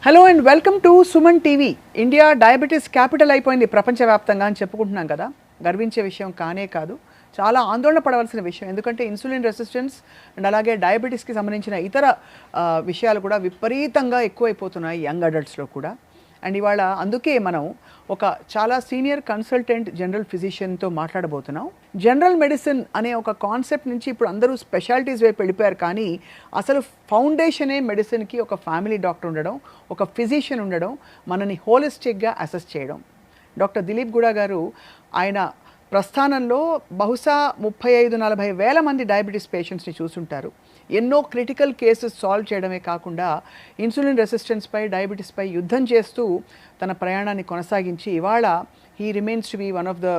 Hello and welcome to Suman TV. India diabetes capital అయిపోయింది ప్రపంచవ్యాప్తంగా అని చెప్పుకుంటున్నాం కదా. గర్వించే విషయం కానే కాదు, చాలా ఆందోళన పడవలసిన విషయం. ఎందుకంటే ఇన్సులిన్ రెసిస్టెన్స్ అండ్ అలాగే డయాబెటీస్కి సంబంధించిన ఇతర విషయాలు కూడా విపరీతంగా ఎక్కువైపోతున్నాయి యంగ్ అడల్ట్స్లో కూడా. అండ్ ఇవాళ అందుకే మనం ఒక చాలా సీనియర్ కన్సల్టెంట్ జనరల్ ఫిజిషియన్తో మాట్లాడబోతున్నాం. జనరల్ మెడిసిన్ అనే ఒక కాన్సెప్ట్ నుంచి ఇప్పుడు అందరూ స్పెషాలిటీస్ వైపు వెళ్ళిపోయారు, కానీ అసలు ఫౌండేషనే మెడిసిన్కి ఒక ఫ్యామిలీ డాక్టర్ ఉండడం, ఒక ఫిజిషియన్ ఉండడం, మనని హోలిస్టిక్గా అసెస్ చేయడం. డాక్టర్ దిలీప్ గూడా గారు ఆయన ప్రస్థానంలో బహుశా 35-40 వేల మంది డయాబెటీస్ పేషెంట్స్ని చూసుంటారు. ఎన్నో క్రిటికల్ కేసెస్ సాల్వ్ చేయడమే కాకుండా ఇన్సులిన్ రెసిస్టెన్స్పై, డయాబెటీస్పై యుద్ధం చేస్తూ తన ప్రయాణాన్ని కొనసాగించి ఇవాళ he remains to be one of the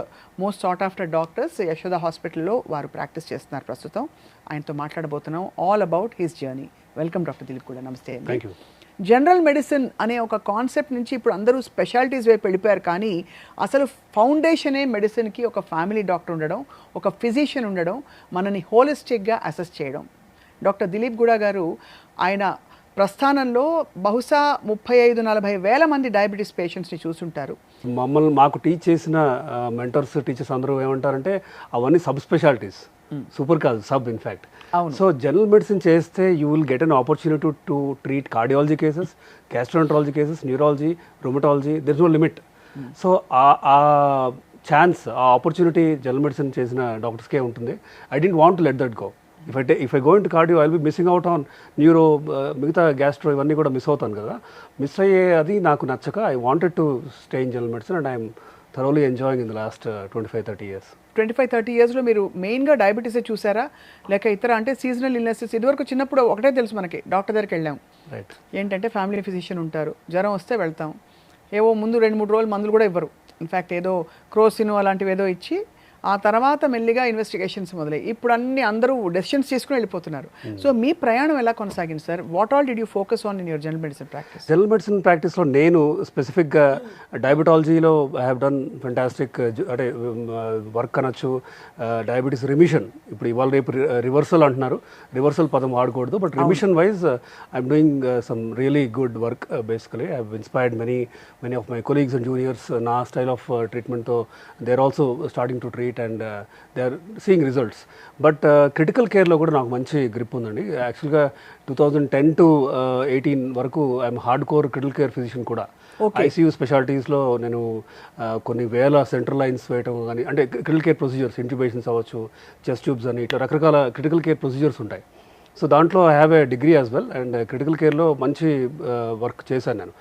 most sought after doctors. Yashoda హాస్పిటల్లో వారు ప్రాక్టీస్ చేస్తున్నారు ప్రస్తుతం. ఆయనతో మాట్లాడబోతున్నాం all about his journey. Welcome doctor Dilip కూడా. నమస్తే. Thank you. జనరల్ మెడిసిన్ అనే ఒక కాన్సెప్ట్ నుంచి ఇప్పుడు అందరూ స్పెషాలిటీస్ వైపు వెళ్ళిపోయారు, కానీ అసలు ఫౌండేషనే మెడిసిన్కి ఒక ఫ్యామిలీ డాక్టర్ ఉండడం, ఒక ఫిజిషియన్ ఉండడం, మనని హోలిస్టిక్గా అసెస్ చేయడం. డాక్టర్ దిలీప్ గూడా గారు ఆయన ప్రస్థానంలో బహుశా 35-40 వేల మంది డయాబెటీస్ పేషెంట్స్ని చూసుంటారు. మాకు టీచ్ చేసిన మెంటర్స్, టీచర్స్ అందరూ ఏమంటారంటే అవన్నీ సబ్ స్పెషాలిటీస్, సూపర్ కాదు, sub in fact. So general medicine చేస్తే you will get an opportunity to treat cardiology cases, gastroenterology cases, neurology, rheumatology. There is no limit. So ఆ ఛాన్స్, ఆ ఆపర్చునిటీ జనరల్ మెడిసిన్ చేసిన డాక్టర్స్కే ఉంటుంది. I don't want to let that go. If I go into cardio I will be missing out on neuro, మిగతా gastro ఇవన్నీ కూడా miss అవుతాను కదా. మిస్ అయ్యే అది నాకు నచ్చక I wanted to stay in general medicine and I'm thoroughly enjoying in the last 25-30 years. 25-30 yearsలో మీరు మెయిన్గా డయాబెటీసే చూసారా, లేక ఇతర అంటే సీజనల్ ఇల్నెసెస్? ఇదివరకు చిన్నప్పుడు ఒకటే తెలుసు మనకి, డాక్టర్ దగ్గరికి వెళ్ళాం, రైట్, ఏంటంటే ఫ్యామిలీ ఫిజిషియన్ ఉంటారు, జ్వరం వస్తే వెళ్తాం, ఏవో ముందు 2-3 రోజులు మందులు కూడా ఇవ్వరు. ఇన్ఫ్యాక్ట్ ఏదో క్రోసిన్ అలాంటివి ఏదో ఇచ్చి ఆ తర్వాత మెల్లిగా ఇన్వెస్టిగేషన్స్ మొదలయ్యి ఇప్పుడు అన్ని అందరూ డెసిషన్స్ తీసుకుని వెళ్ళిపోతున్నారు. సో మీ ప్రయాణం ఎలా కొనసాగింది sir? What all did you focus on in your general medicine practice? General medicine ప్రాక్టీస్లో నేను స్పెసిఫిక్గా డయాబెటాలజీలో ఐ హ్యావ్ డన్ ఫెంటాస్టిక్ అంటే వర్క్ అనొచ్చు. డయాబెటీస్ రిమిషన్, ఇప్పుడు ఇవాళ రేపు రివర్సల్ అంటున్నారు, రివర్సల్ పదం వాడకూడదు, but remission wise I'm doing some really good work. Basically I have inspired many of my colleagues and juniors. నా స్టైల్ ఆఫ్ ట్రీట్మెంట్తో they are also starting to treat and they are seeing results. But critical కేర్లో కూడా నాకు మంచి grip ఉందండి. యాక్చువల్గా 2010 to 18 వరకు I'm hard core critical care physician కూడా. ఐసీయూ స్పెషాలిటీస్లో నేను కొన్ని వేల సెంట్రల్ లైన్స్ వేయటం కానీ, అంటే క్రిటికల్ కేర్ ప్రొసీజర్స్, ఇంట్యూబేషన్స్ అవ్వచ్చు, చెస్ట్ ట్యూబ్స్ అని, ఇట్లా రకరకాల క్రిటికల్ కేర్ ప్రొసీజర్స్ ఉంటాయి. సో దాంట్లో I have a degree as well, and critical కేర్లో మంచి వర్క్ చేశాను నేను.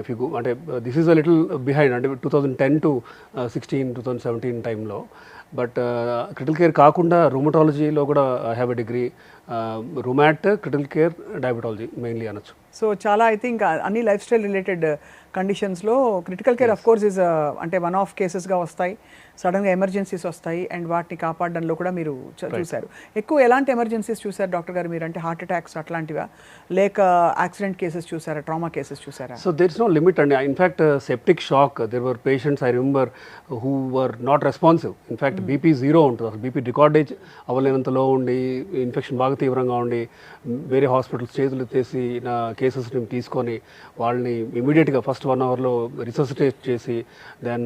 ఇఫ్ యూ అంటే this is a little behind, అంటే 2010 to 16, 2017 టైంలో. బట్ క్రిటికల్ కేర్ కాకుండా రూమటాలజీలో కూడా I have a degree. Rheumat, critical care, diabetology mainly అనొచ్చు. సో చాలా ఐ థింక్ అన్ని లైఫ్ స్టైల్ రిలేటెడ్ కండిషన్స్లో critical care of course is అంటే వన్ ఆఫ్ కేసెస్గా వస్తాయి, సడన్గా ఎమర్జెన్సీస్ వస్తాయి, అండ్ వాటిని కాపాడడంలో కూడా మీరు చూశారు. ఎక్కువ ఎలాంటి ఎమర్జెన్సీస్ చూశారు డాక్టర్ గారు మీరు? అంటే హార్ట్ అటాక్స్ అట్లాంటివా, లేక యాక్సిడెంట్ కేసెస్ చూసారా, ట్రామా కేసెస్ చూసారా? So there is no limit అండి. In fact septic shock, there were patients I remember who were not responsive. In fact BP 0 ఉంటుంది, అసలు బీపీ రికార్డేజ్ అవ్వలేనంతలో ఉండి, ఇన్ఫెక్షన్ బాగా తీవ్రంగా ఉండి, వేరే హాస్పిటల్స్ చేతులు ఎత్తేసి నా కేసెస్ని తీసుకొని వాళ్ళని ఇమీడియట్గా ఫస్ట్ 1 hourలో రిససిటేట్ చేసి, then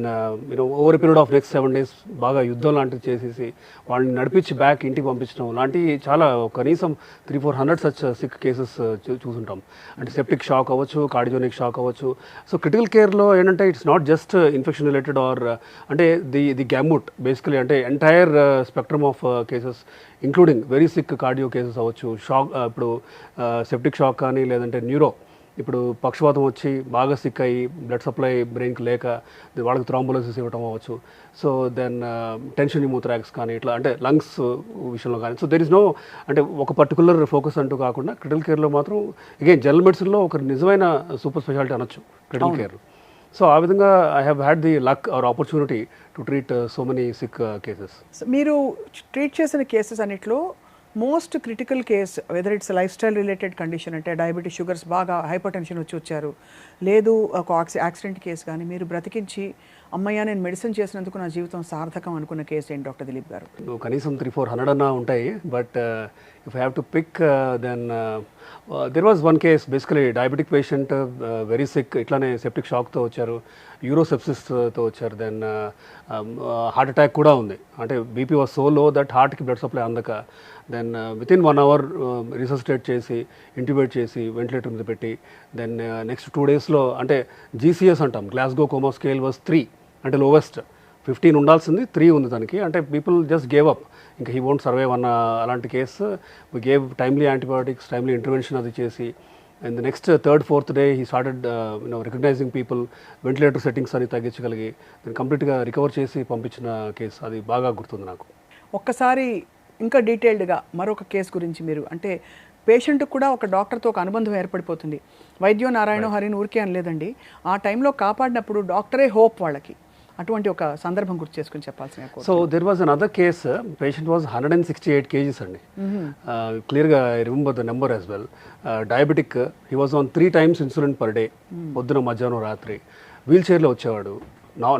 over a period of next 7 days బాగా యుద్ధం లాంటివి చేసేసి వాళ్ళని నడిపించి బ్యాక్ ఇంటికి పంపించడం లాంటివి చాలా, కనీసం 300-400 సచ్ సిక్ కేసెస్ చూసుంటాం. అంటే సెప్టిక్ షాక్ అవ్వచ్చు, కార్డియోనిక్ షాక్ అవ్వచ్చు. సో క్రిటికల్ కేర్లో ఏంటంటే it's not just infection related or అంటే ది గ్యాముట్ బేసికలీ, అంటే entire spectrum of cases including very sick cardio cases అవ్వచ్చు. షాక్, ఇప్పుడు సెప్టిక్ షాక్ కానీ, లేదంటే న్యూరో, ఇప్పుడు పక్షవాతం వచ్చి బాగా సిక్ అయ్యి బ్లడ్ సప్లై బ్రెయిన్కి లేక వాళ్ళకి థ్రాంబోలైసిస్ ఇవ్వటం అవ్వచ్చు. సో దెన్ టెన్షన్ న్యూమోథ్రాక్స్ కానీ, ఇట్లా అంటే లంగ్స్ విషయంలో కానీ. సో దెర్ ఇస్ నో అంటే ఒక పర్టికులర్ ఫోకస్ అంటూ కాకుండా క్రిటికల్ కేర్లో మాత్రం అగైన్ జనరల్ మెడిసిన్లో ఒక నిజమైన సూపర్ స్పెషాలిటీ అనొచ్చు క్రిటికల్ కేర్. సో ఆ విధంగా I have had the luck or opportunity to treat so many sick cases. మీరు ట్రీట్ చేసిన కేసెస్ అన్నిట్లో most critical case, whether it's life style related condition, అంటే డయాబెటీస్, షుగర్స్ బాగా hypertension వచ్చారు, లేదు ఒక యాక్సిడెంట్ కేసు కానీ, మీరు బ్రతికించి అమ్మయ్య నేను మెడిసిన్ చేసినందుకు నా జీవితం సార్థకం అనుకున్న కేసు ఏంటి డాక్టర్ దిలీప్ గారు? కనీసం 300-400 అన్నా ఉంటాయి. But if I have to pick then there was one case, basically diabetic patient, very sick, ఇట్లానే సెప్టిక్ షాక్తో వచ్చారు, యూరోసెప్సిస్తో వచ్చారు, దెన్ హార్ట్ అటాక్ కూడా ఉంది. అంటే బీపీ వాజ్ సో లో దట్ హార్ట్కి బ్లడ్ సప్లై అందక, దెన్ వితిన్ 1 hour రిససిటేట్ చేసి, ఇంట్యూబేట్ చేసి, వెంటిలేటర్ మీద పెట్టి, దెన్ నెక్స్ట్ 2 daysలో అంటే జీసీఎస్ అంటాం, గ్లాస్గో కోమా స్కేల్ వాజ్ 3, అంటే లోవెస్ట్. 15 ఉండాల్సింది 3 ఉంది తనకి. అంటే పీపుల్ జస్ట్ గేవ్ అప్, ఇంకా హీ వోంట్ సర్వైవ్ అన్న అలాంటి case. We gave timely antibiotics, timely intervention అది చేసి, and the next 3rd, 4th day he started recognising people, ventilator settings అని తగ్గించగలిగి దాన్ని కంప్లీట్గా రికవర్ చేసి పంపించిన కేసు. అది బాగా గుర్తుంది నాకు. ఒక్కసారి ఇంకా డీటెయిల్డ్గా మరొక కేసు గురించి మీరు, అంటే పేషెంట్కి కూడా ఒక డాక్టర్తో ఒక అనుబంధం ఏర్పడిపోతుంది. వైద్యో నారాయణ హరిని ఊరికే అని లేదండి, ఆ టైంలో కాపాడినప్పుడు డాక్టరే హోప్ వాళ్ళకి. అటువంటి ఒక సందర్భం గుర్తు చేసుకుని చెప్పాల్సిన. So there was another case, patient was 168 kgs అండి. క్లియర్గా I remember the number as well. Diabetic, he was on 3 times insulin per day, పొద్దున, మధ్యాహ్నం, రాత్రి. వీల్ చైర్లో వచ్చేవాడు.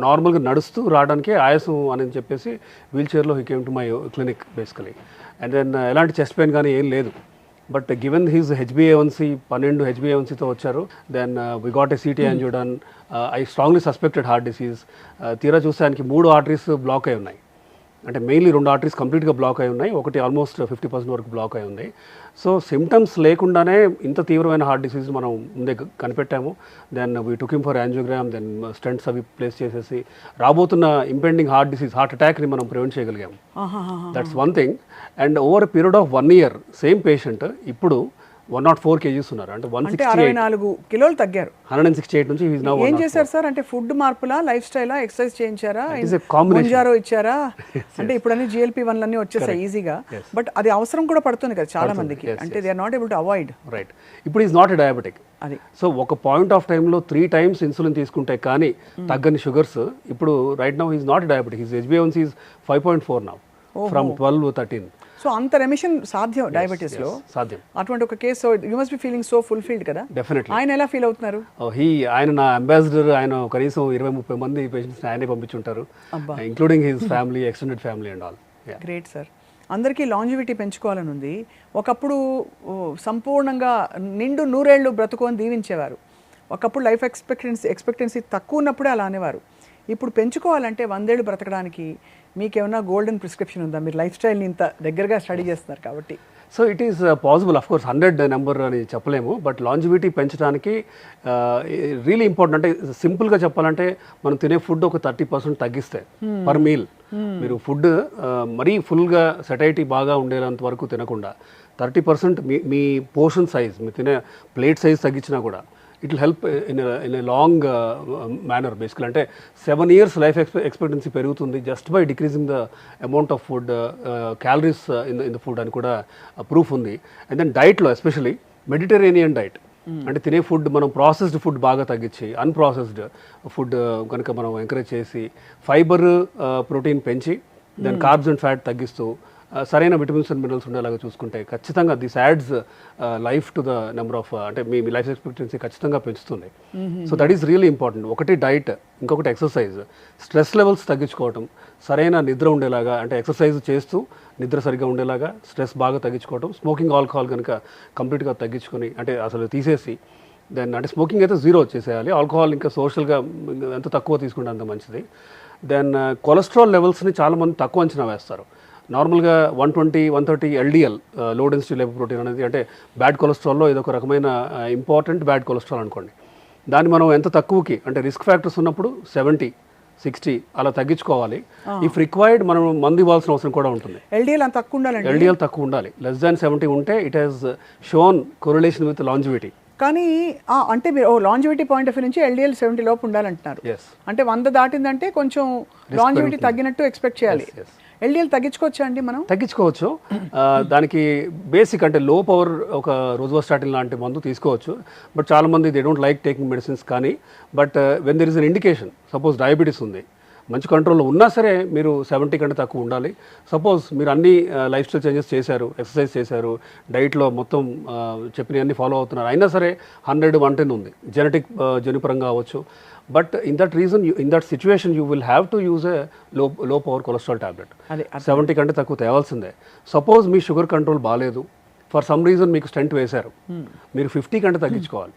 నార్మల్గా నడుస్తూ రావడానికే ఆయాసం అని చెప్పేసి వీల్ చైర్లో he came to my clinic basically. And then ఎలాంటి చెస్ట్ పెయిన్ కానీ ఏం లేదు. బట్ గివెన్ హీజ్ HbA1c 12 HbA1cతో వచ్చారు. Then we got a CT angio done. I strongly suspected heart disease. తీరా చూస్తే ఆయనకి 3 arteries బ్లాక్ అయి ఉన్నాయి. అంటే మెయిన్లీ 2 arteries కంప్లీట్గా బ్లాక్ అయి ఉన్నాయి, ఒకటి ఆల్మోస్ట్ 50% వరకు బ్లాక్ అయి ఉంది. సో సిమ్టమ్స్ లేకుండానే ఇంత తీవ్రమైన హార్ట్ డిసీజ్ మనం ముందే కనిపెట్టాము. Then we took him for angiogram, then stents అవి ప్లేస్ చేసేసి రాబోతున్న ఇంపెండింగ్ హార్ట్ డిసీజ్, హార్ట్ అటాక్ని మనం ప్రివెంట్ చేయగలిగాము. That's one thing. And over a period of 1 year same patient ఇప్పుడు 104 kgs ఉన్నారు. అంటే 164 కిలోలు తగ్గారు. 168 నుంచి ఈజ్ నౌ. ఏం చేశారు సార్? అంటే ఫుడ్ మార్పులా, లైఫ్ స్టైలా, ఎక్సర్సైజ్ చేయించారా, కాంబినేషన్ ఇచ్చారా? అంటే ఇప్పుడు అన్ని GLP-1 వచ్చేసాయి ఈజీగా, బట్ అది అవసరం కూడా పడుతుంది కదా చాలా మందికి. అంటే they are not able to avoid. Right. ఇప్పుడు ఈజ్ నాట్ ఎ డయాబెటిక్. అది సో ఒక పాయింట్ ఆఫ్ టైంలో 3 times ఇన్సులిన్ తీసుకుంటే కానీ తగ్గని షుగర్స్, ఇప్పుడు right now is not diabetic. His HbA1c is 5.4 now from 12, 13. So అంత రెమిషన్ సాధ్యం డయాబెటీస్ లో? సాధ్యం. అటువంటి ఒక case you must be feeling so fulfilled కదా. డెఫినెట్లీ. ఆయన ఎలా ఫీల్ అవుతున్నారు? ఆయన నా అంబాసిడర్. ఆయన కనీసం 20-30 మంది పేషెంట్స్ ఆయనే పంపించుంటారు, including his family, extended family and all. Great sir. అందరికీ లాంజివిటీ పెంచుకోవాలని ఉంది. ఒకప్పుడు సంపూర్ణంగా నిండు 100 ఏళ్ళు బ్రతుకు అని దీవించేవారు. ఒకప్పుడు లైఫ్ ఎక్స్పెక్టెన్సీ తక్కువ ఉన్నప్పుడే అలా అనేవారు. ఇప్పుడు పెంచుకోవాలంటే 100 ఏళ్ళు బ్రతకడానికి మీకేమన్నా గోల్డెన్ ప్రిస్క్రిప్షన్ ఉందా? మీరు లైఫ్ స్టైల్ని ఇంత దగ్గరగా స్టడీ చేస్తున్నారు కాబట్టి. So it is possible. Of course 100 number అని చెప్పలేము, బట్ లాంజివిటీ పెంచడానికి రియలీ ఇంపార్టెంట్. అంటే సింపుల్గా చెప్పాలంటే మనం తినే ఫుడ్ ఒక 30% తగ్గిస్తే పర్ మీల్, మీరు ఫుడ్ మరీ ఫుల్గా సెటైటీ బాగా ఉండేంత వరకు తినకుండా 30% మీ పోర్షన్ సైజ్, మీరు తినే ప్లేట్ సైజ్ తగ్గించినా కూడా it will help in a long manner. బేసికల్ అంటే 7 years లైఫ్ ఎక్స్పెక్టెన్సీ పెరుగుతుంది just by decreasing the amount of food, calories in the food అని కూడా ప్రూఫ్ ఉంది. అండ్ దెన్ డైట్లో ఎస్పెషలీ మెడిటరేనియన్ డైట్, అంటే తినే ఫుడ్ మనం ప్రాసెస్డ్ ఫుడ్ బాగా తగ్గించి అన్ప్రాసెస్డ్ ఫుడ్ కనుక మనం ఎంకరేజ్ చేసి, ఫైబర్, ప్రోటీన్ పెంచి, దెన్ కార్బ్స్ అండ్ ఫ్యాట్ తగ్గిస్తూ, సరైన విటమిన్స్ అండ్ మినరల్స్ ఉండేలాగా చూసుకుంటే ఖచ్చితంగా this ads life to the number of, అంటే మీ లైఫ్ ఎక్స్పెక్టెన్సీ ఖచ్చితంగా పెంచుతుంది. So that is really important. ఒకటి డైట్, ఇంకొకటి ఎక్సర్సైజ్, స్ట్రెస్ లెవెల్స్ తగ్గించుకోవటం, సరైన నిద్ర ఉండేలాగా, అంటే ఎక్సర్సైజ్ చేస్తూ నిద్ర సరిగ్గా ఉండేలాగా స్ట్రెస్ బాగా తగ్గించుకోవటం, స్మోకింగ్, ఆల్కహాల్ కనుక కంప్లీట్గా తగ్గించుకొని, అంటే అసలు తీసేసి, దెన్ అంటే స్మోకింగ్ అయితే 0 వచ్చేసేయాలి, ఆల్కహాల్ ఇంకా సోషల్గా ఎంత తక్కువ తీసుకుంటే అంత మంచిది. దెన్ కొలెస్ట్రాల్ లెవెల్స్ని చాలామంది తక్కువ అంచనా వేస్తారు. నార్మల్గా 120, 130 LDL, లో డెన్సిటీ లిపోప్రోటీన్ అనేది, అంటే బ్యాడ్ కొలెస్ట్రాల్లో ఇదొక రకమైన ఇంపార్టెంట్ బ్యాడ్ కొలెస్ట్రాల్ అనుకోండి. దాన్ని మనం ఎంత తక్కువకి, అంటే రిస్క్ ఫ్యాక్టర్స్ ఉన్నప్పుడు 70, 60 అలా తగ్గించుకోవాలి. ఇఫ్ రిక్వైర్డ్ మనం మందు ఇవ్వాల్సిన అవసరం కూడా ఉంటుంది. LDL తక్కువ ఉండాలి. LDL తక్కువ ఉండాలి. లెస్ దాన్ 70 ఉంటే it has shown correlation with longevity. కానీ అంటే మీరు లాంజివిటీ పాయింట్ ఆఫ్ వ్యూ నుంచి LDL 70 లోపు ఉండాలంటున్నారు. అంటే 100 దాటిందంటే కొంచెం లాంజివిటీ తగ్గినట్టు ఎక్స్పెక్ట్ చేయాలి. LDL తగ్గించుకోవచ్చా అండి? మనం తగ్గించుకోవచ్చు. దానికి బేసిక్ అంటే లో పవర్ ఒక రోజ్వాస్టాటిన్ లాంటి మందు తీసుకోవచ్చు. బట్ చాలామంది they don't like taking medicines. కానీ but when there is an indication, suppose diabetes ఉంది, మంచి కంట్రోల్లో ఉన్నా సరే మీరు 70 కంటే తక్కువ ఉండాలి. సపోజ్ మీరు అన్ని లైఫ్ స్టైల్ చేంజెస్ చేశారు, ఎక్సర్సైజ్ చేశారు, డైట్లో మొత్తం చెప్పిన అన్ని ఫాలో అవుతున్నారు, అయినా సరే 100, 110 ఉంది, జనిపరంగా అవ్వచ్చు. But in that situation you will have to use a లో పవర్ కొలెస్ట్రాల్ టాబ్లెట్. 70 కంటే తక్కువ తేవాల్సిందే. సపోజ్ మీ షుగర్ కంట్రోల్ బాగాలేదు, ఫర్ సమ్ రీజన్ మీకు స్టెంట్ వేశారు, మీరు 50 కంటే తగ్గించుకోవాలి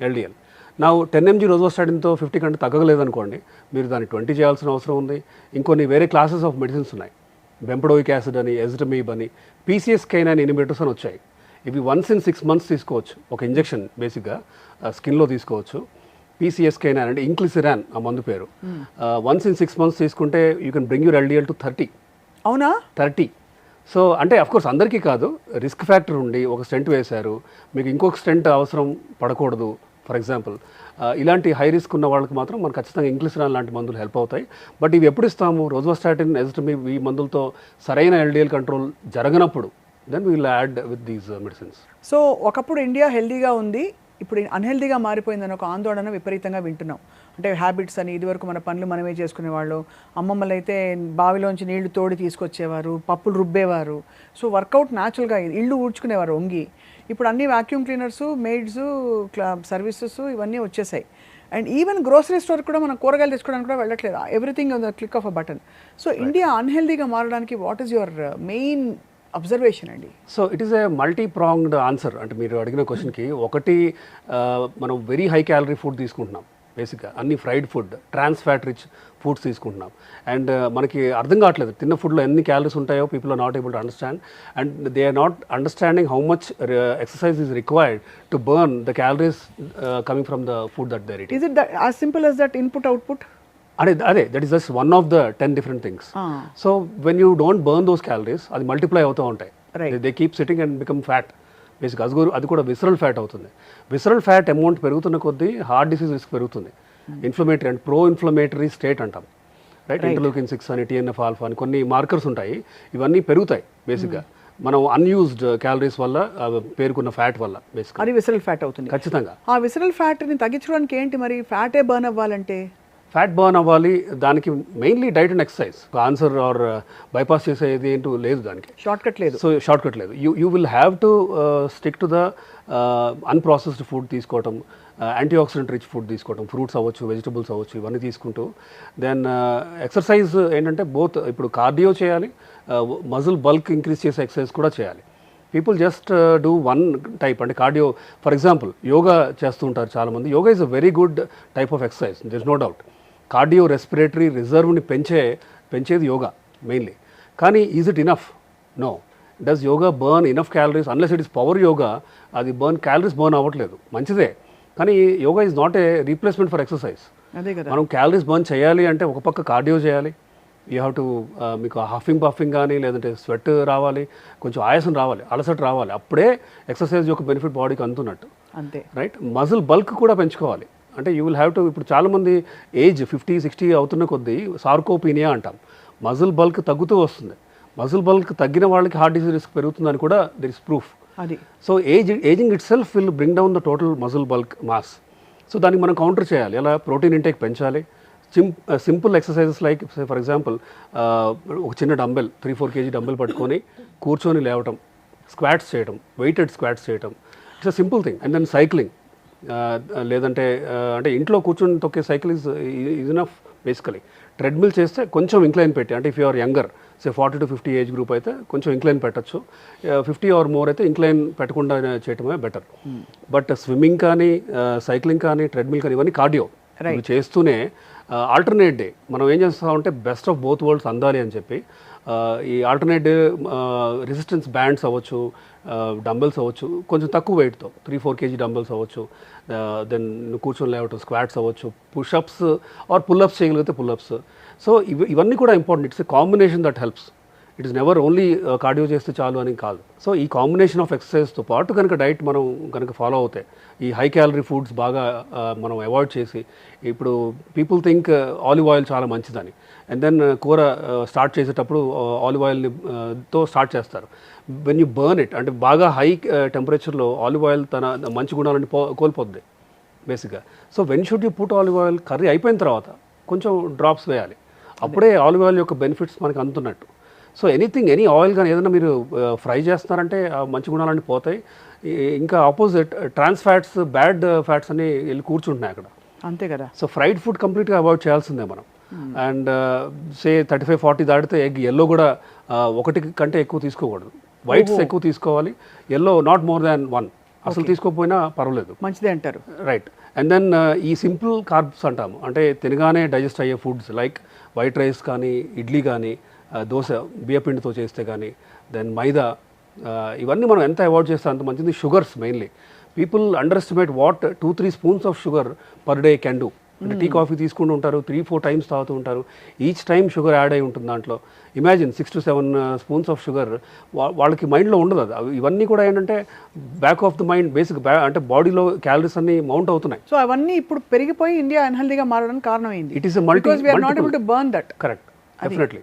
ఎల్డిఎల్. నా 10 mg రోజోస్టాటిన్తో 50 కంటే తగ్గలేదనుకోండి, మీరు దాన్ని 20 చేయాల్సిన అవసరం ఉంది. ఇంకొన్ని వేరే క్లాసెస్ ఆఫ్ మెడిసిన్స్ ఉన్నాయి, బెంపడోయిక్ యాసిడ్ అని, ఎజిటమీబ్ అని, PCSK9 ఇన్హిబిటర్స్ అని వచ్చాయి. ఇవి వన్స్ ఇన్ 6 months తీసుకోవచ్చు, ఒక ఇంజెక్షన్ బేసిక్గా స్కిన్లో తీసుకోవచ్చు. PCSK9 అంటే ఇంక్లిసిరాన్ ఆ మందు పేరు. వన్స్ ఇన్ 6 months తీసుకుంటే you can bring your LDL to 30. అవునా? 30. సో అంటే అఫ్కోర్స్ అందరికీ కాదు, రిస్క్ ఫ్యాక్టర్ ఉండి ఒక స్టెంట్ వేశారు, మీకు ఇంకొక స్టెంట్ అవసరం పడకూడదు ఫర్ ఎగ్జాంపుల్, ఇలాంటి హై రిస్క్ ఉన్న వాళ్ళకి మాత్రం మనకు ఖచ్చితంగా ఇంక్లిసిరాన్ లాంటి మందులు హెల్ప్ అవుతాయి. బట్ ఇవి ఎప్పుడు ఇస్తాము? రోజ్వాస్టాటిన్, ఎజిటమీబ్ ఈ మందులతో సరైన LDL కంట్రోల్ జరగనప్పుడు then we'll add with these medicines. So ఒకప్పుడు ఇండియా హెల్దీగా ఉంది, ఇప్పుడు అన్హెల్దీగా మారిపోయిందని ఒక ఆందోళన విపరీతంగా వింటున్నాం. అంటే హ్యాబిట్స్ అని, ఇదివరకు మన పనులు మనమే చేసుకునేవాళ్ళు, అమ్మమ్మలు అయితే బావిలోంచి నీళ్లు తోడి తీసుకొచ్చేవారు, పప్పులు రుబ్బేవారు. సో వర్కౌట్ న్యాచురల్గా ఇల్లు ఊడ్చుకునేవారు వంగి. ఇప్పుడు అన్ని వాక్యూమ్ క్లీనర్స్, మెయిడ్స్, సర్వీసెస్ ఇవన్నీ వచ్చేసాయి. అండ్ ఈవెన్ గ్రోసరీ స్టోర్ కూడా మనం కూరగాయలు తెచ్చుకోవడానికి కూడా వెళ్ళట్లేదు, everything on the click of a button. So India అన్హెల్దీగా మారడానికి what is your main observation అండి? So it is a multi pronged answer. అంటే మీరు అడిగిన క్వశ్చన్కి ఒకటి, మనం వెరీ హై క్యాలరీ ఫుడ్ తీసుకుంటున్నాం, బేసిక్గా అన్ని fried food, trans fat rich foods తీసుకుంటున్నాం. అండ్ మనకి అర్థం కావట్లేదు తిన్న ఫుడ్లో ఎన్ని క్యాలరీస్ ఉంటాయో, people are not able to understand, and they are not understanding how much exercise is required to burn the calories coming from the food that they eat. Is it as simple as that input output? అదే that is just one of the 10 different things. So when you don't burn those calories, అది multiply అవుతూ ఉంటాయి, they keep sitting and become fat. Basic అది కూడా visceral fat అవుతుంది. Visceral fat amount పెరుగుతున్న కొద్దీ heart disease risk పెరుగుతుంది. Inflammatory and pro inflammatory state అంటాం, రైట్? ఇంటర్లూకిన్ 6 అని, TNF ఆల్ఫా అని కొన్ని మార్కర్స్ ఉంటాయి, ఇవన్నీ పెరుగుతాయి బేసిక్గా మనం అన్యూజ్డ్ క్యాలరీస్ వల్ల, పేరుకున్న ఫ్యాట్ వల్ల. బేసిక్ అది విసరల్ ఫ్యాట్ అవుతుంది ఖచ్చితంగా. ఆ విసరల్ ఫ్యాట్ని తగ్గించడానికి ఏంటి మరి? ఫ్యాటే బర్న్ అవ్వాలంటే, ఫ్యాట్ బర్న్ అవ్వాలి, దానికి mainly diet and exercise. Answer or bypass చేసేది ఏంటో లేదు, దానికి షార్ట్ కట్ లేదు. సో షార్ట్ కట్ లేదు. You will have to stick to the unprocessed food తీసుకోవటం, యాంటీ ఆక్సిడెంట్ రిచ్ ఫుడ్ తీసుకోవటం, ఫ్రూట్స్ అవ్వచ్చు, వెజిటబుల్స్ అవ్వచ్చు, ఇవన్నీ తీసుకుంటూ దెన్ ఎక్సర్సైజ్ ఏంటంటే బోత్ ఇప్పుడు కార్డియో చేయాలి, మజిల్ బల్క్ ఇంక్రీజ్ చేసే ఎక్సర్సైజ్ కూడా చేయాలి. People just do one type, అంటే కార్డియో ఫర్ ఎగ్జాంపుల్ యోగా చేస్తూ ఉంటారు చాలామంది. Yoga is a very good type of exercise, there is no doubt. Cardio respiratory రిజర్వ్ని పెంచేది యోగా మెయిన్లీ. కానీ is it enough? No. Does yoga burn enough calories? Unless it is power yoga, అది calories burn అవ్వట్లేదు, మంచిదే. కానీ yoga is not a replacement for exercise. మనం calories burn చేయాలి అంటే ఒక పక్క కార్డియో చేయాలి, యూ హ్యావ్ టు, మీకు హఫింగ్ పఫింగ్ కానీ, లేదంటే స్వెట్ రావాలి, కొంచెం ఆయాసం రావాలి, అలసట రావాలి, అప్పుడే ఎక్సర్సైజ్ యొక్క బెనిఫిట్ బాడీకి అందుతున్నట్టు, అంతే, రైట్? మజిల్ బల్క్ కూడా పెంచుకోవాలి. అంటే యూ విల్ హ్యావ్ టు, ఇప్పుడు చాలామంది ఏజ్ 50, 60 అవుతున్న కొద్దీ సార్కోపీనియా అంటాం, మజిల్ బల్క్ తగ్గుతూ వస్తుంది. మజిల్ బల్క్ తగ్గిన వాళ్ళకి హార్ట్ డిసీజ్ రిస్క్ పెరుగుతుందని కూడా దెర్ ఇస్ ప్రూఫ్. అది so ageing it self will bring down the total muscle bulk mass. So దానికి మనం కౌంటర్ చేయాలి. ఎలా? ప్రోటీన్ ఇంటేక్ పెంచాలి. Simple exercises like for example ఒక చిన్న డంబెల్ 3-4 kg డంబెల్ పట్టుకొని కూర్చొని లేవటం, స్క్వాట్స్ చేయటం, వెయిటెడ్ స్క్వాట్స్ చేయటం, it's a simple thing. And then cycling, లేదంటే అంటే ఇంట్లో కూర్చొని తొక్కే cycle is enough basically. Treadmill చేస్తే కొంచెం ఇంక్లైన్ పెట్టి, అంటే if you are younger, say 40 to 50 age group అయితే కొంచెం ఇంక్లైన్ పెట్టచ్చు, 50 or more అయితే ఇంక్లైన్ పెట్టకుండా చేయటమే బెటర్. బట్ స్విమ్మింగ్ కానీ, సైక్లింగ్ కానీ, ట్రెడ్మిల్ కానీ, ఇవన్నీ కార్డియో చేస్తూనే ఆల్టర్నేట్ డే మనం ఏం చేస్తామంటే బెస్ట్ ఆఫ్ బోత్ వరల్డ్స్ అందాలి అని చెప్పి ఈ ఆల్టర్నేట్ డే రెసిస్టెన్స్ బ్యాండ్స్ అవ్వచ్చు, డంబెల్స్ అవ్వచ్చు, కొంచెం తక్కువ వెయిట్తో 3-4 kg డంబెల్స్ అవ్వచ్చు, దెన్ కూర్చొని లేవటం, స్క్వాట్స్ అవ్వచ్చు, పుషప్స్ ఆర్ పుల్అప్స్ చేయగలిగితే పుల్అప్స్. సో ఇవన్నీ కూడా important. It's a combination that helps. It is never only cardio చేస్తే చాలు అని కాదు. సో ఈ కాంబినేషన్ ఆఫ్ ఎక్సర్సైజ్తో పాటు కనుక డైట్ మనం కనుక ఫాలో అవుతాయి, ఈ హై క్యాలరీ ఫుడ్స్ బాగా మనం అవాయిడ్ చేసి, ఇప్పుడు పీపుల్ థింక్ ఆలివ్ ఆయిల్ చాలా మంచిదని, అండ్ దెన్ కూర స్టార్ట్ చేసేటప్పుడు ఆలివ్ ఆయిల్ని తో స్టార్ట్ చేస్తారు. వెన్ యూ బర్న్ ఇట్, అంటే బాగా హై టెంపరేచర్లో ఆలివ్ ఆయిల్ తన మంచి గుణాలని కోల్పోద్ది బేసిక్గా. So when should you put olive oil? Curry అయిపోయిన తర్వాత కొంచెం డ్రాప్స్ వేయాలి. అప్పుడే ఆలివ్ ఆయిల్ యొక్క బెనిఫిట్స్ మనకు అందుతున్నట్టు. సో ఎనీ ఆయిల్ కానీ ఏదైనా మీరు ఫ్రై చేస్తున్నారంటే ఆ మంచి గుణాలన్నీ పోతాయి. ఇంకా opposite trans fats, bad fats అని వెళ్ళి కూర్చుంటున్నాయి అక్కడ. అంతే కదా. సో ఫ్రైడ్ ఫుడ్ కంప్లీట్గా అవాయిడ్ చేయాల్సిందే మనం. అండ్ సే 35-40 దాటితే ఎగ్ ఎల్లో కూడా ఒకటి కంటే ఎక్కువ తీసుకోకూడదు. వైట్స్ ఎక్కువ తీసుకోవాలి, ఎల్లో నాట్ మోర్ దాన్ 1. అసలు తీసుకోకపోయినా పర్వాలేదు, మంచిదే అంటారు. రైట్. అండ్ దెన్ ఈ సింపుల్ కార్బ్స్ అంటాము, అంటే తినగానే డైజెస్ట్ అయ్యే ఫుడ్స్ లైక్ వైట్ రైస్ కానీ, ఇడ్లీ కానీ, దోశ బియ్యపిండితో చేస్తే కానీ, దెన్ మైదా, ఇవన్నీ మనం ఎంత అవాయిడ్ చేస్తే అంత మంచిది. Sugars mainly, people under estimate what 2-3 spoons of sugar per day can do. అంటే టీ కాఫీ తీసుకుంటూ ఉంటారు, 3-4 టైమ్స్ తాగుతూ ఉంటారు, ఈచ్ టైం షుగర్ యాడ్ అయి ఉంటుంది దాంట్లో. ఇమాజిన్ 6-7 స్పూన్స్ ఆఫ్ షుగర్ వాళ్ళకి మైండ్లో ఉండదు. అది ఇవన్నీ కూడా ఏంటంటే back of the mind, basic అంటే బాడీలో క్యాలరీస్ అన్ని మౌంట్ అవుతున్నాయి. సో అవన్నీ ఇప్పుడు పెరిగిపోయి ఇండియా అన్హెల్దీగా మారడానికి కారణం అయింది. It is not able to burn that. Correct, definitely.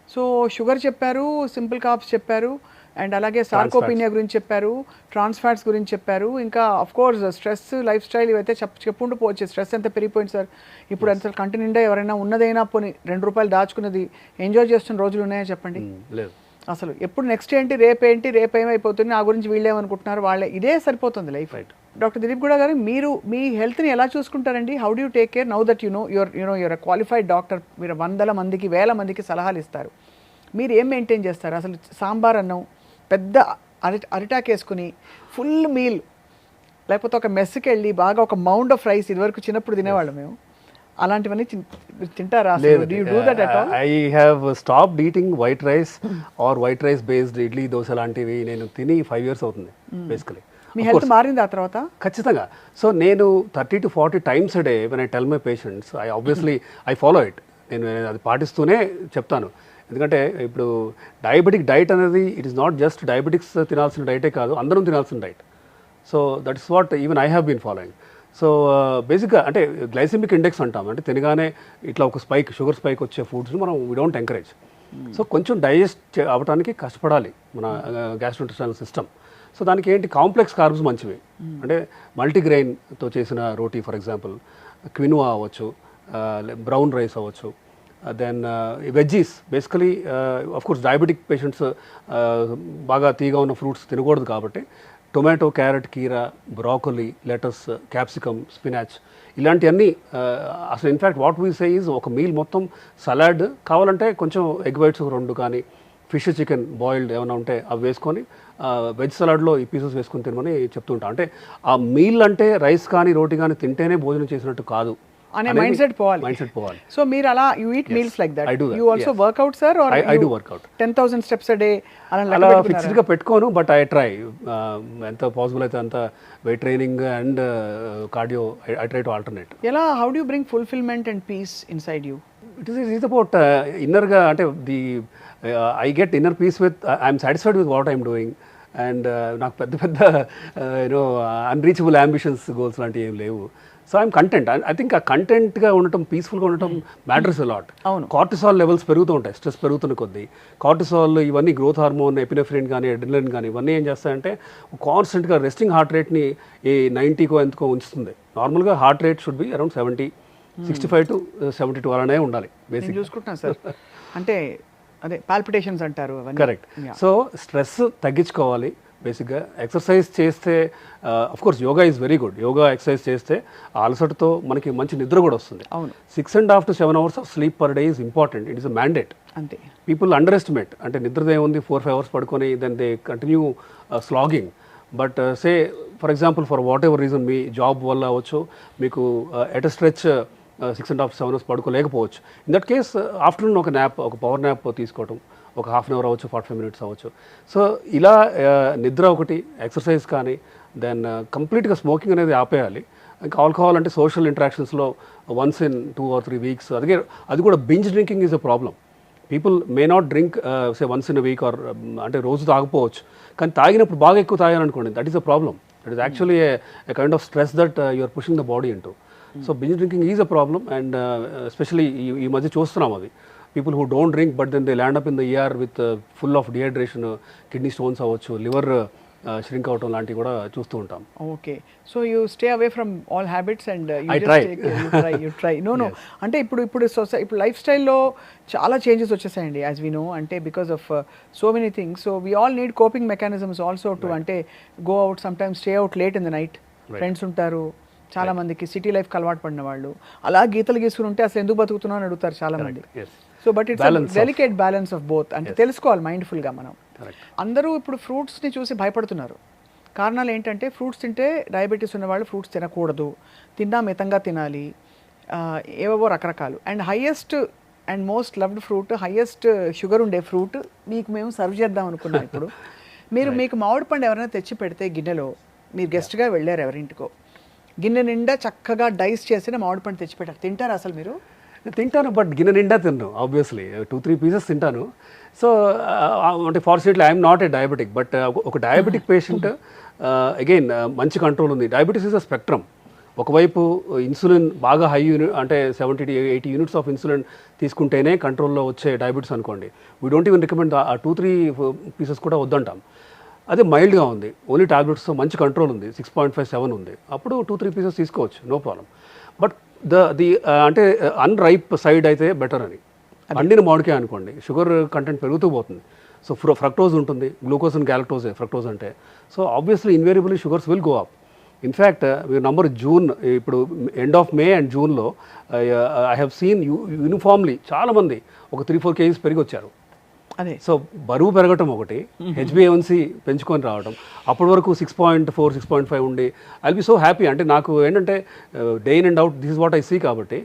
So sugar చెప్పారు, సింపుల్ కార్బ్స్ చెప్పారు, అండ్ అలాగే సార్కోపీనియా గురించి చెప్పారు, ట్రాన్స్ ఫ్యాట్స్ గురించి చెప్పారు, ఇంకా of course stress, life style, ఇవైతే చెప్పుకుంటూ పోవచ్చు. స్ట్రెస్ ఎంత పెరిగిపోయింది సార్ ఇప్పుడు. ఎంత కంటి నిండా ఎవరైనా ఉన్నదైనా పోనీ ₹2 దాచుకున్నది ఎంజాయ్ చేస్తున్న రోజులు ఉన్నాయా చెప్పండి? లేదు అసలు. ఎప్పుడు నెక్స్ట్ ఏంటి, రేపు ఏమైపోతుంది, నా గురించి వీళ్ళేమనుకుంటున్నారు, వాళ్ళే, ఇదే సరిపోతుంది life. Right. Doctor Dilip Gowda గారు, మీరు మీ హెల్త్ని ఎలా చూసుకుంటారండి? How do you take care now that you're qualified doctor? మీరు 100 మందికి 1000 మందికి సలహాలు ఇస్తారు. మీరు ఏం మెయింటైన్ చేస్తారు? అసలు సాంబార్ అన్నం పెద్ద అరిటాక్ వేసుకుని ఫుల్ మీల్, లేకపోతే ఒక మెస్కి వెళ్ళి బాగా ఒక మౌండ్ ఆఫ్ రైస్, ఇదివరకు చిన్నప్పుడు తినేవాళ్ళం మేము, అలాంటివన్నీ తింటారా? I have stopped eating white rice or white rice based idli, dosa లాంటివి నేను తిని 5 years అవుతుంది బేసికలీ. మీ హెల్త్ మారింది ఆ తర్వాత? ఖచ్చితంగా. సో నేను 30-40 times a day when I tell my patients, I follow it. నేను అది పాటిస్తూనే చెప్తాను. ఎందుకంటే ఇప్పుడు డయాబెటిక్ డైట్ అనేది it is not just diabetics తినాల్సిన డైటే కాదు, అందరం తినాల్సిన diet. So that is what even I have been following. So బేసిక్గా అంటే గ్లైసెమిక్ ఇండెక్స్ అంటాం, అంటే తినగానే ఇట్లా ఒక షుగర్ స్పైక్ వచ్చే ఫుడ్స్ని మనం వీ డోంట్ ఎంకరేజ్. సో కొంచెం డైజెస్ట్ అవ్వడానికి కష్టపడాలి మన గ్యాస్ట్రోఇంటెస్టైనల్ సిస్టమ్. సో దానికి ఏంటి, కాంప్లెక్స్ కార్బ్స్ మంచివి. అంటే మల్టీగ్రెయిన్తో చేసిన రోటీ ఫర్ ఎగ్జాంపుల్, క్వినోవా అవ్వచ్చు, బ్రౌన్ రైస్ అవ్వచ్చు, then veggies. Basically of course diabetic patients బాగా తీగా ఉన్న ఫ్రూట్స్ తినకూడదు కాబట్టి టొమాటో, క్యారెట్, కీరా, బ్రాకోలీ, లెటస్, క్యాప్సికమ్, స్పినాచ్, ఇలాంటివన్నీ అసలు in fact what we say is ఒక మీల్ మొత్తం సలాడ్, కావాలంటే కొంచెం ఎగ్ వైట్స్ 2 కానీ, ఫిష్, చికెన్ బాయిల్డ్ ఏమైనా ఉంటే అవి వేసుకొని వెజ్ సలాడ్లో ఈ పీసెస్ వేసుకొని తినమని చెప్తుంటాం. అంటే ఆ మీల్ అంటే రైస్ కానీ రోటీ కానీ తింటేనే భోజనం చేసినట్టు కాదు అనే మైండ్ సెట్ పోవాలి. సో మీరు అలా you eat meals like that. You also workout sir? Or I do workout. 10,000 steps a day అలా ఫిక్స్డ్గా పెట్టుకోను, బట్ ఐ ట్రై ఎంత పాసిబుల్ అయితే అంత weight training and cardio I try to alternate. ఎలా, how do you bring fulfilment and peace inside you? It is about ఇన్నర్గా, అంటే I get inner peace with, I'm satisfied with what I'm doing. And నాకు పెద్ద unreachable ambitions, goals లాంటివి ఏం లేవు. So I'm content. I think ఆ కంటెంట్గా ఉండటం, పీస్ఫుల్గా ఉండటం మ్యాటర్స్ అలాట్. కార్టిసాల్ లెవెల్స్ పెరుగుతూ ఉంటాయి స్ట్రెస్ పెరుగుతున్న కొద్దీ. కార్టిసాల్ ఇవన్నీ గ్రోత్ హార్మోన్, ఎపినెఫ్రిన్ కానీ, అడ్రినలిన్ కానీ, ఇవన్నీ ఏం చేస్తాయంటే కాన్స్టెంట్గా రెస్టింగ్ హార్ట్ రేట్ని 90కో ఎంతకో ఉంచుతుంది. నార్మల్గా heart rate should be around 70, 65 to 72 అలానే ఉండాలి బేసిక్. చూసుకుంటున్నాను సార్, అంటే అదే పాల్పిటేషన్స్ అంటారు. కరెక్ట్. సో స్ట్రెస్ తగ్గించుకోవాలి బేసిక్గా. ఎక్సర్సైజ్ చేస్తే, of course yoga is very good. Yoga exercise చేస్తే ఆ అలసటతో మనకి మంచి నిద్ర కూడా వస్తుంది. అవును. 6.5 to 7 hours of sleep per day is important. It is a mandate. అంతే. పీపుల్ అండర్ ఎస్టిమేట్, అంటే నిద్రదే ఉంది 4-5 hours పడుకొని then they continue slogging. But say for example for whatever reason, మీ జాబ్ వల్ల అవ్వచ్చు, మీకు ఎట్ అ స్ట్రెచ్ 6.5-7 hours పడుకోలేకపోవచ్చు. ఇన్ దట్ కేస్ ఆఫ్టర్నూన్ ఒక న్యాప్, ఒక పవర్ న్యాప్ తీసుకోవటం, ఒక 1/2 hour అవ్వచ్చు, 45 minutes అవ్వచ్చు. సో ఇలా నిద్ర ఒకటి, ఎక్సర్సైజ్ కానీ, దెన్ కంప్లీట్గా స్మోకింగ్ అనేది ఆపేయాలి. ఇంకా ఆల్కహాల్ అంటే సోషల్ ఇంటరాక్షన్స్లో వన్స్ ఇన్ 2 or 3 weeks, అది కూడా binge drinking is a problem. People may not drink say once in a week or, అంటే రోజు తాగకపోవచ్చు, కానీ తాగినప్పుడు బాగా ఎక్కువ తాగాలనుకోండి, that is a problem. That is actually a kind of stress that you are pushing the body into. So binge drinking is a problem. And especially ఈ మధ్య చూస్తున్నాం అది. People who don't drink but then they land up in the ER with full of dehydration, kidney stones అవ్వచ్చు, liver shrink అవటం లాంటివి కూడా చూస్తూ ఉంటాం. Okay, so you stay away from all habits and I try. You try no అంటే ఇప్పుడు life స్టైల్లో చాలా చేంజెస్ వచ్చేసాయండి యాజ్ వి నో, అంటే because of so many things. So we all need coping mechanisms also to, అంటే go out sometimes, stay out late in the night, friends ఉంటారు చాలా మందికి, సిటీ లైఫ్కి అలవాటు పడిన వాళ్ళు అలా గీతలు గీసుకుని ఉంటే అసలు ఎందుకు బతుకుతున్నావు అని అడుగుతారు చాలా మంది. So but it's delicate balance of both, అంటే తెలుసుకోవాలి మైండ్ఫుల్గా మనం. అందరూ ఇప్పుడు ఫ్రూట్స్ని చూసి భయపడుతున్నారు. కారణాలు ఏంటంటే ఫ్రూట్స్ తింటే డయాబెటీస్ ఉన్నవాళ్ళు ఫ్రూట్స్ తినకూడదు, తిన్నా మితంగా తినాలి, ఏవేవో రకరకాలు. And highest and most loved fruit, highest sugar ఉండే ఫ్రూట్ మీకు మేము సర్వ్ చేద్దాం అనుకున్నాం ఇప్పుడు. మీకు మామిడి పండు ఎవరైనా తెచ్చి పెడితే గిన్నెలో, మీరు గెస్ట్గా వెళ్ళారు ఎవరింటికో, గిన్నె నిండా చక్కగా డైస్ చేసిన మామిడి పండు తెచ్చి పెట్టారు, తింటారా అసలు మీరు? తింటాను, బట్ గిన్నె నిండా తిన్ను, ఆబ్వియస్లీ 2-3 పీసెస్ తింటాను. సో అంటే fortunately I'm not a diabetic, but ఒక డయాబెటిక్ పేషెంట్ అగైన్ మంచి కంట్రోల్ ఉంది. Diabetes is a spectrum. ఒకవైపు ఇన్సులిన్ బాగా హై అంటే 70-80 యూనిట్స్ ఆఫ్ ఇన్సులిన్ తీసుకుంటేనే కంట్రోల్లో వచ్చే డయాబెటీస్ అనుకోండి, వీ డోంట్ ఈవెన్ రికమెండ్ ఆ 2-3 పీసెస్ కూడా వద్దంటాం. అదే మైల్డ్గా ఉంది, ఓన్లీ టాబ్లెట్స్తో మంచి కంట్రోల్ ఉంది, 6.57 ఉంది, అప్పుడు 2-3 పీసెస్ తీసుకోవచ్చు, నో ప్రాబ్లం. బట్ ది అంటే అన్రైప్ సైడ్ అయితే బెటర్ అని. పండిన మామిడికాయ అనుకోండి, షుగర్ కంటెంట్ పెరుగుతూ పోతుంది. సో ఫ్రక్టోజ్ ఉంటుంది, గ్లూకోజ్ అండ్ గ్యాలక్టోజే ఫ్రక్టోజ్ అంటే. So obviously invariably sugars will go up. In fact number June, ఇప్పుడు ఎండ్ ఆఫ్ మే అండ్ జూన్లో ఐ హ్యావ్ సీన్ యూనిఫామ్లీ చాలామంది ఒక 3-4 kgs పెరిగి వచ్చారు. అదే, సో బరువు పెరగటం ఒకటి, హెచ్బిఏవన్సీ పెంచుకొని రావడం, అప్పటి వరకు 6.4, 6.5 ఉండి ఐల్ బి సో హ్యాపీ. అంటే నాకు ఏంటంటే day in and out this is what I see కాబట్టి.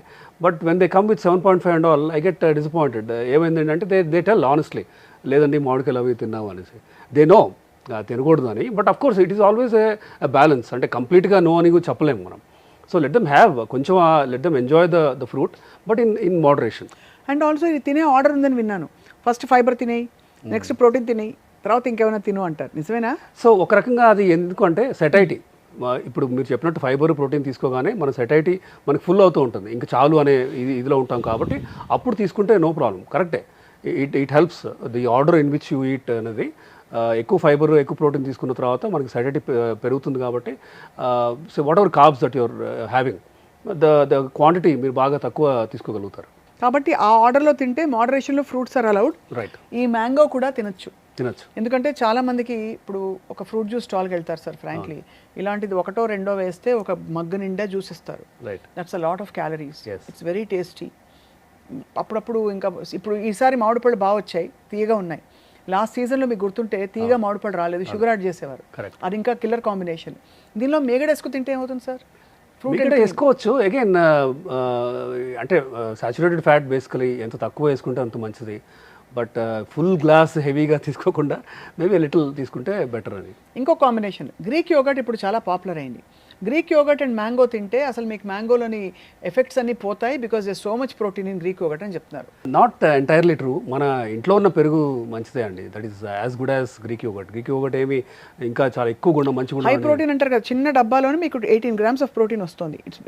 But when they come with 7.5 and all I get disappointed. ఏమైంది అంటే దే టెల్ ఆనెస్ట్లీ, లేదండి మామిడికాయలు అవి తిన్నావు అనేసి. దే నో తినకూడదు అని. But of course it is always a balance, అంటే కంప్లీట్గా నో అని చెప్పలేము మనం. సో లెట్ దెమ్ హ్యావ్ కొంచెం, let them enjoy the fruit, but in moderation. And also ఇది తినే ఆర్డర్ ఉందని విన్నాను, ఫస్ట్ ఫైబర్ తినేయి, నెక్స్ట్ ప్రోటీన్ తినేయి, తర్వాత ఇంకేమైనా తిను అంటారు, నిజమేనా? సో ఒక రకంగా అది ఎందుకు అంటే సెటైటీ. ఇప్పుడు మీరు చెప్పినట్టు ఫైబర్ ప్రోటీన్ తీసుకోగానే మన సెటైటీ మనకి ఫుల్ అవుతూ ఉంటుంది, ఇంకా చాలు అనే ఇదిలో ఉంటాం కాబట్టి అప్పుడు తీసుకుంటే నో ప్రాబ్లం, కరెక్టే. It helps the order in which you eat అనేది. ఎక్కువ ఫైబర్ ఎక్కువ ప్రోటీన్ తీసుకున్న తర్వాత మనకి సెటైటీ పెరుగుతుంది కాబట్టి so what ever carbs that your having, the quantity మీరు బాగా తక్కువ తీసుకోగలుగుతారు. కాబట్టి ఆ ఆర్డర్లో తింటే మోడరేషన్లో ఫ్రూట్స్ ఆర్ అలౌడ్. రైట్. ఈ మ్యాంగో కూడా తినొచ్చు. ఎందుకంటే చాలా మందికి ఇప్పుడు ఒక ఫ్రూట్ జ్యూస్ స్టాల్కి వెళ్తారు సార్, ఫ్రాంక్లీ ఇలాంటిది 1-2 వేస్తే ఒక మగ్గు నిండా జ్యూస్ ఇస్తారు. That's a lot of calories, it's very tasty. అప్పుడప్పుడు ఇంకా ఇప్పుడు ఈసారి మామిడి పళ్ళు బాగా వచ్చాయి, తీయగా ఉన్నాయి. లాస్ట్ సీజన్లో మీకు గుర్తుంటే తీయగా మామిడి పళ్ళు రాలేదు, షుగర్ యాడ్ చేసేవారు, అది ఇంకా కిల్లర్ కాంబినేషన్. దీనిలో మేగడేసుకు తింటే ఏమవుతుంది సార్? ఫ్రూట్ అంటే వేసుకోవచ్చు. అగైన్ అంటే సాచురేటెడ్ ఫ్యాట్ బేసికలీ ఎంత తక్కువ వేసుకుంటే అంత మంచిది. బట్ ఫుల్ గ్లాస్ హెవీగా తీసుకోకుండా మేబీ లిటిల్ తీసుకుంటే బెటర్ అని. ఇంకో కాంబినేషన్ గ్రీక్ యోగర్ట్ ఇప్పుడు చాలా పాపులర్ అయింది. గ్రీక్ యోగర్ట్ అండ్ మ్యాంగో తింటే అసలు మీకు మ్యాంగోలోని ఎఫెక్ట్స్ అన్ని పోతాయి, because they so much protein in Greek yoghurt అని చెప్తున్నారు. Not entirely true. మన ఇంట్లో ఉన్న పెరుగు మంచిదే అండి, that is as good as Greek yoghurt. Greek yoghurt ఏమి ఇంకా చాలా ఎక్కువ గుణం, మంచి గుణం, హై ప్రోటీన్ అంటారు కదా. చిన్న డబ్బాలోనే మీకు 18 grams ఆఫ్ ప్రోటీన్ వస్తుంది. ఇట్స్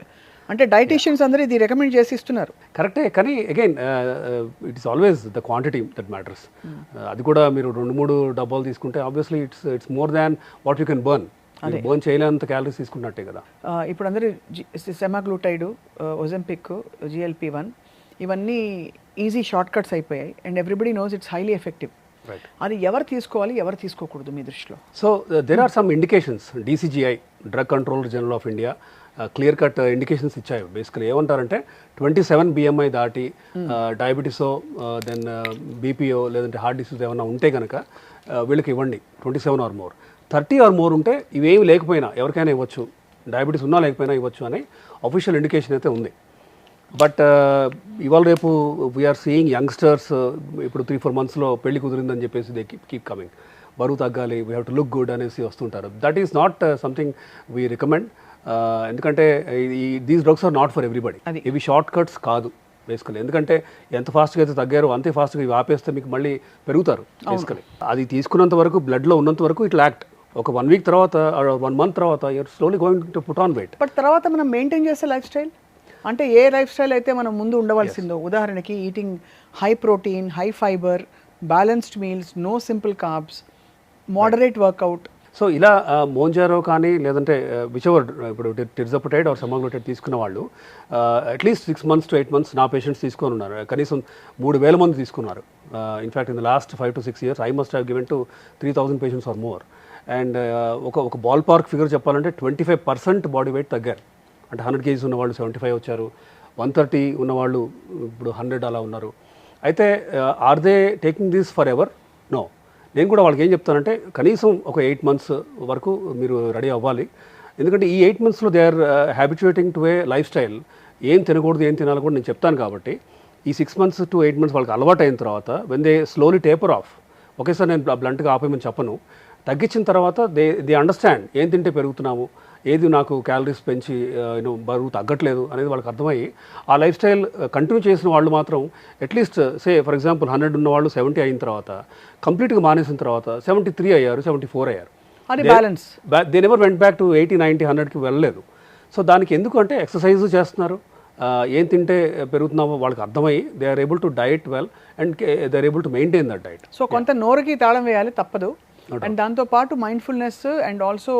అంటే డైటీషియన్స్ అందరూ ఇది రికమెండ్ చేసి ఇస్తున్నారు. కరెక్టే, కానీ again it is always the quantity that matters. అది కూడా మీరు 2-3 డబ్బాలు తీసుకుంటే obviously it's more than what you can burn. Burn చేయలేనంత క్యాలరీస్ తీసుకున్నట్టే కదా. ఇప్పుడు అందరూ సెమాగ్లూటైడ్, ఒజెంపిక్, GLP-1 ఇవన్నీ ఈజీ షార్ట్ కట్స్ అయిపోయాయి and everybody knows it's highly effective. అది ఎవరు తీసుకోవాలి, ఎవరు తీసుకోకూడదు మీ దృష్టిలో? So there are some indications. DCGI, drug controller general of India, clear cut indications ఇచ్చాయి. బేసికలీ ఏమంటారంటే 27 BMI దాటి డయాబెటీసో దెన్ బీపీఓ లేదంటే హార్ట్ డిసీజ్ ఏమైనా ఉంటే కనుక వీళ్ళకి ఇవ్వండి. 27 ఆర్ మోర్. 30 ఆర్ మోర్ ఉంటే ఇవేమి లేకపోయినా ఎవరికైనా ఇవ్వచ్చు, డయాబెటీస్ ఉన్నా లేకపోయినా ఇవ్వచ్చు అని అఫీషియల్ ఇండికేషన్ అయితే ఉంది. బట్ ఇవాళ రేపు వీఆర్ సీయింగ్ యంగ్స్టర్స్ ఇప్పుడు 3-4 monthsలో పెళ్లి కుదిరిందని చెప్పేసి దే కీప్ కమింగ్. బరువు తగ్గాలి, we have to look good అనేసి వస్తుంటారు. That is not something we recommend. ఎందుకంటే these drugs are not for everybody. ఇవి షార్ట్ కట్స్ కాదు బేసికలీ. ఎందుకంటే ఎంత ఫాస్ట్గా అయితే తగ్గారో అంతే ఫాస్ట్గా ఇవి ఆపేస్తే మీకు మళ్ళీ పెరుగుతారు బేసికలీ. అది తీసుకున్నంత వరకు, బ్లడ్లో ఉన్నంత వరకు ఇట్ యాక్ట్. ఒక 1 week తర్వాత, 1 month తర్వాత you're slowly going to put on weight. But తర్వాత మనం మెయింటైన్ చేసే లైఫ్ స్టైల్ అంటే ఏ లైఫ్ స్టైల్ అయితే మనం ముందు ఉండవలసిందో, ఉదాహరణకి eating high protein, high fibre, balanced meals, no simple carbs, moderate workout. So ఇలా మోంజారో కానీ లేదంటే విచవర్ ఇప్పుడు టిర్జపటైడ్ ఆర్ సమాగ్లూటైడ్ తీసుకున్న వాళ్ళు అట్లీస్ట్ 6 months to 8 months నా పేషెంట్స్ తీసుకొని ఉన్నారు. కనీసం 3,000 మంది తీసుకున్నారు. In fact in the last 5 to 6 years I must have given to 3,000 patients or more. And ఒక బాల్ పార్క్ ఫిగర్ చెప్పాలంటే 25% బాడీ వెయిట్ తగ్గారు. అంటే 100 kgs ఉన్నవాళ్ళు 75 వచ్చారు, 130 ఉన్నవాళ్ళు ఇప్పుడు 100 అలా ఉన్నారు. అయితే are they taking this for ever? No. నేను కూడా వాళ్ళకి ఏం చెప్తానంటే కనీసం ఒక 8 months వరకు మీరు రెడీ అవ్వాలి. ఎందుకంటే ఈ 8 monthsలో they are habituating to a lifestyle. ఏం తినకూడదు ఏం తినాలి కూడా నేను చెప్తాను. కాబట్టి ఈ 6 months to 8 months వాళ్ళకి అలవాటు అయిన తర్వాత when they slowly taper of, ఒకేసారి నేను బ్లంట్గా ఆపేయమని చెప్పను, తగ్గించిన తర్వాత దే అండర్స్టాండ్ ఏం తింటే పెరుగుతున్నాము, ఏది నాకు క్యాలరీస్ పెంచి బరువు తగ్గట్లేదు అనేది వాళ్ళకి అర్థమయ్యి ఆ లైఫ్ స్టైల్ కంటిన్యూ చేసిన వాళ్ళు మాత్రం అట్లీస్ట్ సే ఫర్ ఎగ్జాంపుల్ 100 ఉన్న వాళ్ళు 70 అయిన తర్వాత కంప్లీట్గా మానేసిన తర్వాత 73 అయ్యారు, 74 అయ్యారు. అది balance. They never went back to 80, 90, 100కి వెళ్ళలేదు. సో దానికి ఎందుకు అంటే ఎక్సర్సైజ్ చేస్తున్నారు, ఏం తింటే పెరుగుతున్నామో వాళ్ళకి అర్థమయ్యి they are able to diet well and they are able to maintain that diet. So కొంత నోరుకి తాళం వేయాలి, తప్పదు. అండ్ దాంతోపాటు మైండ్ఫుల్నెస్ అండ్ ఆల్సో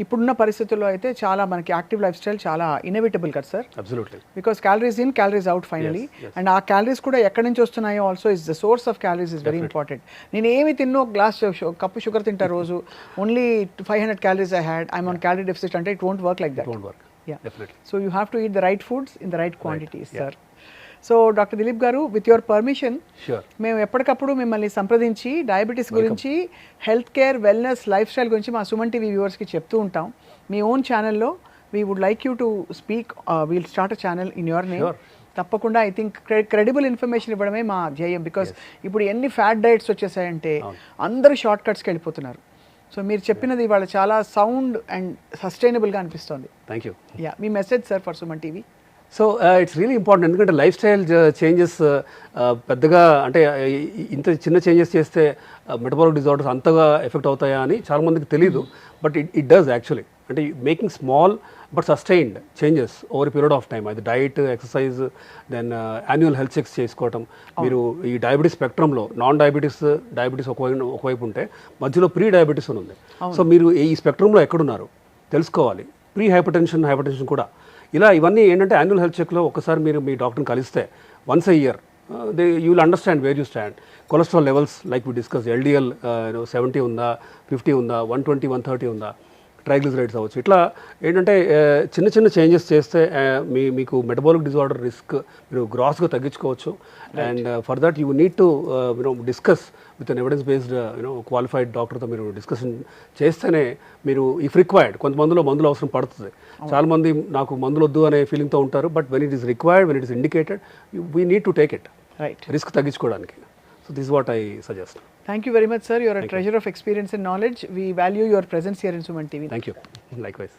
ఇప్పుడున్న పరిస్థితుల్లో అయితే చాలా మనకి యాక్టివ్ లైఫ్ స్టైల్ చాలా ఇన్ఎవిటబుల్ కదా sir. Absolutely. Because calories in calories out finally. And ఆ క్యాలరీస్ కూడా ఎక్కడి నుంచి వస్తున్నాయో also is the source of calories is very important. నేను ఏమి తిన్నో గ్లాస్ కప్పు షుగర్ తింటా రోజు, only 500 calories I had, I'm on calorie deficit అంటే it won't work like that. It won't work. Yeah. Definitely. So you have to eat the right foods in the right quantities, sir. So doctor Dilip గారు, with your permission మేము ఎప్పటికప్పుడు మిమ్మల్ని సంప్రదించి diabetes గురించి, health care, wellness, life style గురించి మా Suman TV వ్యూవర్స్కి చెప్తూ ఉంటాం. మీ ఓన్ ఛానల్లో we would like you to speak, we'll start a channel in your name. తప్పకుండా ఐ థింక్ క్రెడిబుల్ ఇన్ఫర్మేషన్ ఇవ్వడమే మా ధ్యేయం. బికాస్ ఇప్పుడు ఎన్ని ఫ్యాట్ డైట్స్ వచ్చేసాయంటే అందరూ షార్ట్ కట్స్కి వెళ్ళిపోతున్నారు. సో మీరు చెప్పినది ఇవాళ చాలా సౌండ్ అండ్ సస్టైనబుల్గా అనిపిస్తుంది. Thank you. Yeah, me message sir for Suman TV. So it's really important. ఎందుకంటే లైఫ్ స్టైల్ చేంజెస్ పెద్దగా అంటే ఇంత చిన్న చేంజెస్ చేస్తే మెటబాలిక్ డిజార్డర్స్ అంతగా ఎఫెక్ట్ అవుతాయా అని చాలామందికి తెలియదు. But it does actually. అంటే making small but sustained changes over period of time, అది diet, exercise, then annual health checks చేసుకోవటం. మీరు ఈ డయాబెటీస్ స్పెక్ట్రంలో నాన్ డయాబెటీస్ ఒకవైపు ఉంటే మధ్యలో ప్రీ డయాబెటీస్ అని ఉంది. సో మీరు ఈ స్పెక్ట్రంలో ఎక్కడున్నారు తెలుసుకోవాలి. ప్రీ హైపర్టెన్షన్ కూడా. ఇలా ఇవన్నీ ఏంటంటే యాన్యువల్ హెల్త్ చెక్లో ఒకసారి మీరు మీ డాక్టర్ని కలిస్తే once a year you will understand where you stand. Cholesterol levels like we discuss, LDL 70 ఉందా, 50 ఉందా, 120, 130 ఉందా, ట్రైగ్లిజరైడ్స్ అవ్వచ్చు. ఇట్లా ఏంటంటే చిన్న చిన్న చేంజెస్ చేస్తే మీకు మెటబాలిక్ డిజార్డర్ రిస్క్ మీరు గ్రాస్గా తగ్గించుకోవచ్చు. And for that you need to discuss with an evidence based qualified డాక్టర్తో మీరు డిస్కషన్ చేస్తేనే మీరు ఇఫ్ రిక్వైర్డ్, కొంతమందిలో మందులు అవసరం పడుతుంది. చాలామంది నాకు మందులు వద్దు అనే ఫీలింగ్తో ఉంటారు. But when it is required, when it is indicated, we need to take it, right, risk తగ్గించుకోవడానికి. So this is what I suggest. Thank you very much, sir. You are a treasure of experience and knowledge. We value your presence here in Suman TV. Thank you. Likewise.